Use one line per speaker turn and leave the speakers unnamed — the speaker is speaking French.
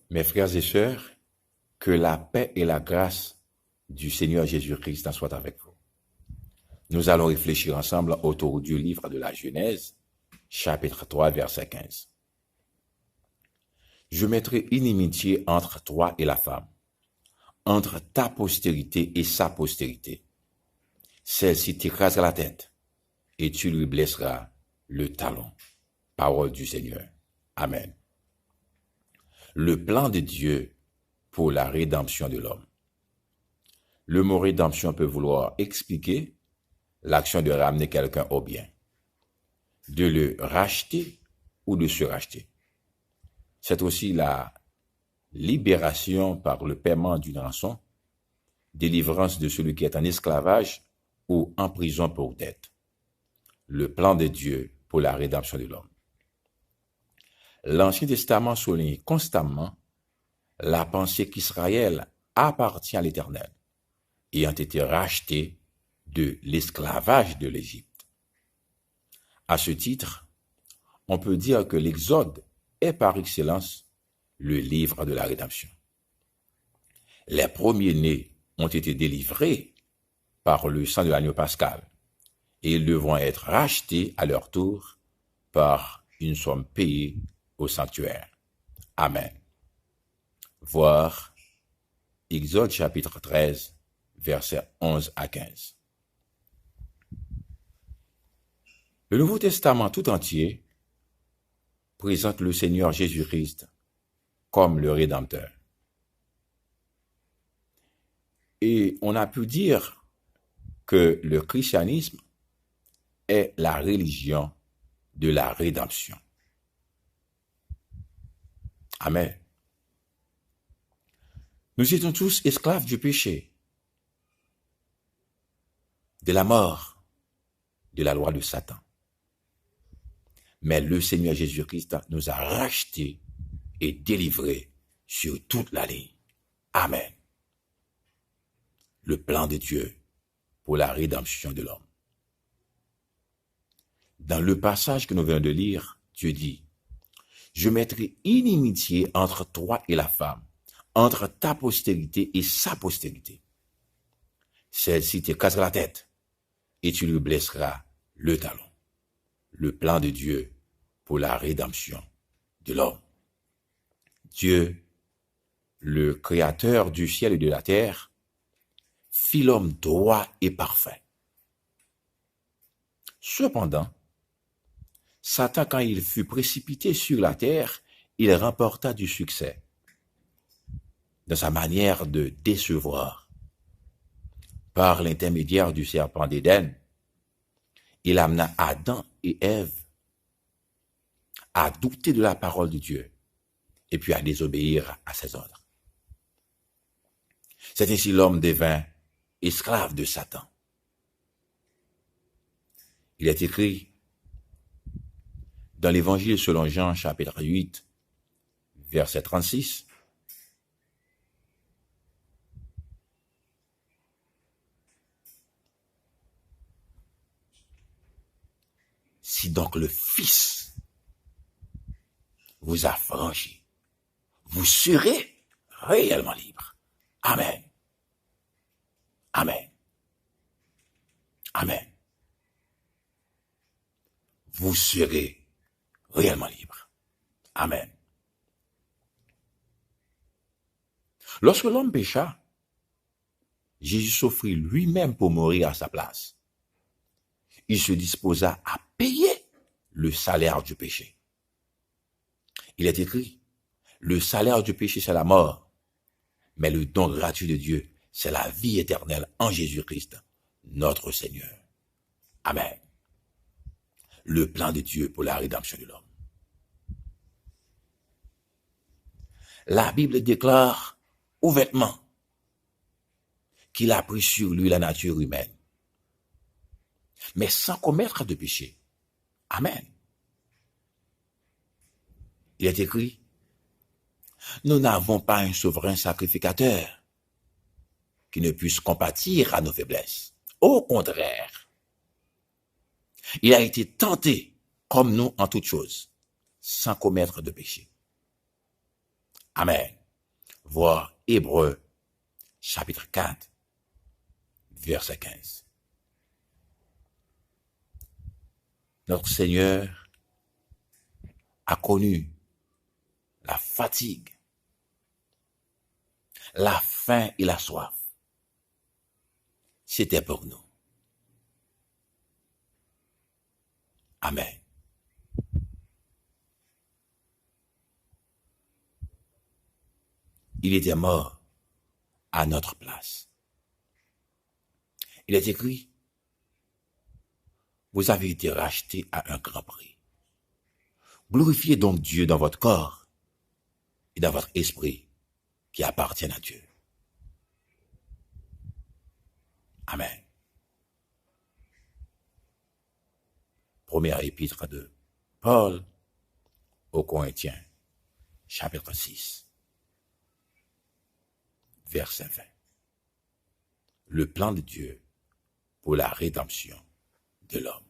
Mes frères et sœurs, que la paix et la grâce du Seigneur Jésus-Christ soient avec vous. Nous allons réfléchir ensemble autour du livre de la Genèse, chapitre 3, verset 15. Je mettrai inimitié entre toi et la femme, entre ta postérité et sa postérité. Celle-ci t'écrasera la tête, et tu lui blesseras le talon. Parole du Seigneur. Amen. Le plan de Dieu pour la rédemption de l'homme. Le mot rédemption peut vouloir expliquer l'action de ramener quelqu'un au bien, de le racheter ou de se racheter. C'est aussi la libération par le paiement d'une rançon, délivrance de celui qui est en esclavage ou en prison pour dette. Le plan de Dieu pour la rédemption de l'homme. L'Ancien Testament souligne constamment la pensée qu'Israël appartient à l'Éternel, ayant été racheté de l'esclavage de l'Égypte. À ce titre, on peut dire que l'Exode est par excellence le livre de la rédemption. Les premiers-nés ont été délivrés par le sang de l'agneau pascal et ils devront être rachetés à leur tour par une somme payée au sanctuaire. Amen. Voir Exode chapitre 13, versets 11 à 15. Le Nouveau Testament tout entier présente le Seigneur Jésus-Christ comme le Rédempteur. Et on a pu dire que le christianisme est la religion de la rédemption. Amen. Nous étions tous esclaves du péché, de la mort, de la loi de Satan. Mais le Seigneur Jésus-Christ nous a rachetés et délivrés sur toute la ligne. Amen. Le plan de Dieu pour la rédemption de l'homme. Dans le passage que nous venons de lire, Dieu dit, « Je mettrai inimitié entre toi et la femme, entre ta postérité et sa postérité. Celle-ci t'écrasera la tête, et tu lui blesseras le talon. » Le plan de Dieu pour la rédemption de l'homme. Dieu, le créateur du ciel et de la terre, fit l'homme droit et parfait. Cependant, Satan, quand il fut précipité sur la terre, il remporta du succès dans sa manière de décevoir. Par l'intermédiaire du serpent d'Éden, il amena Adam et Ève à douter de la parole de Dieu et puis à désobéir à ses ordres. C'est ainsi l'homme devint esclave de Satan. Il est écrit dans l'Évangile selon Jean, chapitre 8, verset 36, « Si donc le Fils vous a franchi, vous serez réellement libre. » Amen. Amen. Amen. Vous serez réellement libre. Amen. Lorsque l'homme pécha, Jésus s'offrit lui-même pour mourir à sa place. Il se disposa à payer le salaire du péché. Il est écrit, le salaire du péché, c'est la mort, mais le don gratuit de Dieu, c'est la vie éternelle en Jésus-Christ, notre Seigneur. Amen. Le plan de Dieu pour la rédemption de l'homme. La Bible déclare ouvertement qu'il a pris sur lui la nature humaine, mais sans commettre de péché. Amen. Il est écrit, nous n'avons pas un souverain sacrificateur qui ne puisse compatir à nos faiblesses. Au contraire, il a été tenté comme nous en toutes choses, sans commettre de péché. Amen. Voir Hébreux, chapitre 4, verset 15. Notre Seigneur a connu la fatigue, la faim et la soif. C'était pour nous. Amen. Il était mort à notre place. Il est écrit, vous avez été rachetés à un grand prix. Glorifiez donc Dieu dans votre corps et dans votre esprit qui appartiennent à Dieu. Amen. Première épître de Paul aux Corinthiens, chapitre 6, verset 20. Le plan de Dieu pour la rédemption de l'homme.